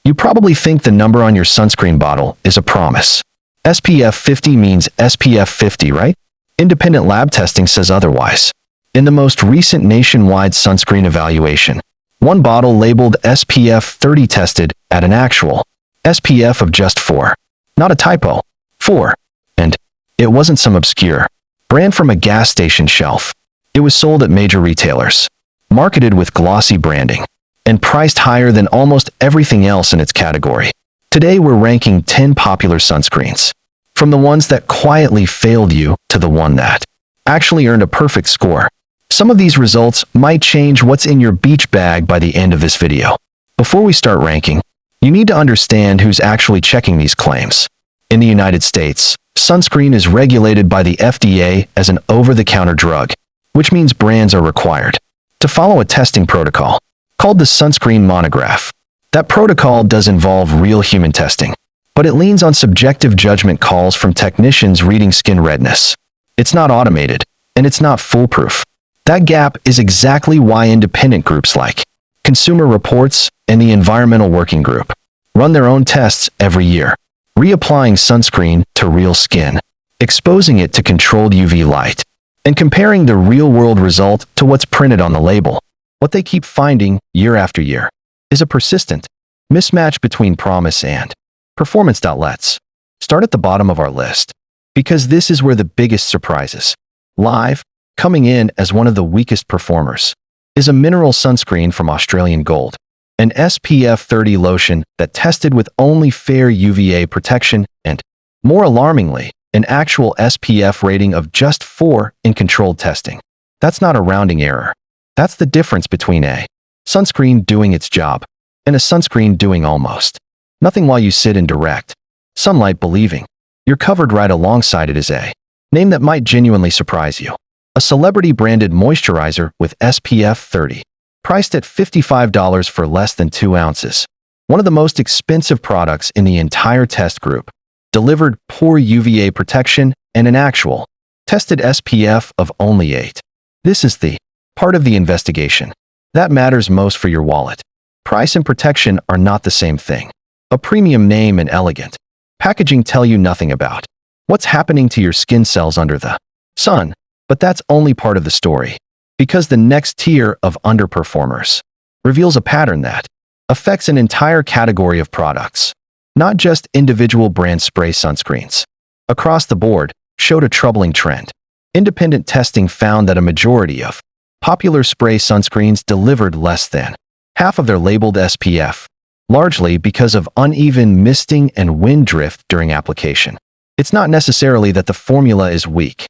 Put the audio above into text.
You probably think the number on your sunscreen bottle is a promise. SPF 50 means SPF 50, right? Independent lab testing says otherwise. In the most recent nationwide sunscreen evaluation, one bottle labeled SPF 30 tested at an actual SPF of just 4. Not a typo. 4. And it wasn't some obscure brand from a gas station shelf. It was sold at major retailers, marketed with glossy branding, and priced higher than almost everything else in its category. Today we're ranking 10 popular sunscreens, from the ones that quietly failed you to the one that actually earned a perfect score. Some of these results might change what's in your beach bag by the end of this video. Before we start ranking, you need to understand who's actually checking these claims. In the United States, sunscreen is regulated by the FDA as an over-the-counter drug, which means brands are required to follow a testing protocol called the Sunscreen monograph. That protocol does involve real human testing, but it leans on subjective judgment calls from technicians reading skin redness. It's not automated, and it's not foolproof. That gap is exactly why independent groups like Consumer Reports and the Environmental Working Group run their own tests every year, reapplying sunscreen to real skin, exposing it to controlled UV light, and comparing the real-world result to what's printed on the label. What they keep finding year after year is a persistent mismatch between promise and performance. Let's start at the bottom of our list, because this is where the biggest surprises live. Coming in as one of the weakest performers is a mineral sunscreen from Australian Gold, an SPF 30 lotion that tested with only fair UVA protection and, more alarmingly, an actual SPF rating of just 4 in controlled testing. That's not a rounding error. That's the difference between a sunscreen doing its job and a sunscreen doing almost nothing while you sit in direct sunlight believing you're covered. Right alongside it is a name that might genuinely surprise you. A celebrity-branded moisturizer with SPF 30, priced at $55 for less than 2 ounces. One of the most expensive products in the entire test group, delivered poor UVA protection and an actual tested SPF of only 8. This is the part of the investigation that matters most for your wallet. Price and protection are not the same thing. A premium name and elegant packaging tell you nothing about what's happening to your skin cells under the sun. But that's only part of the story, because the next tier of underperformers reveals a pattern that affects an entire category of products, not just individual brand spray sunscreens. Across the board, showed a troubling trend. Independent testing found that a majority of popular spray sunscreens delivered less than half of their labeled SPF, largely because of uneven misting and wind drift during application. It's not necessarily that the formula is weak.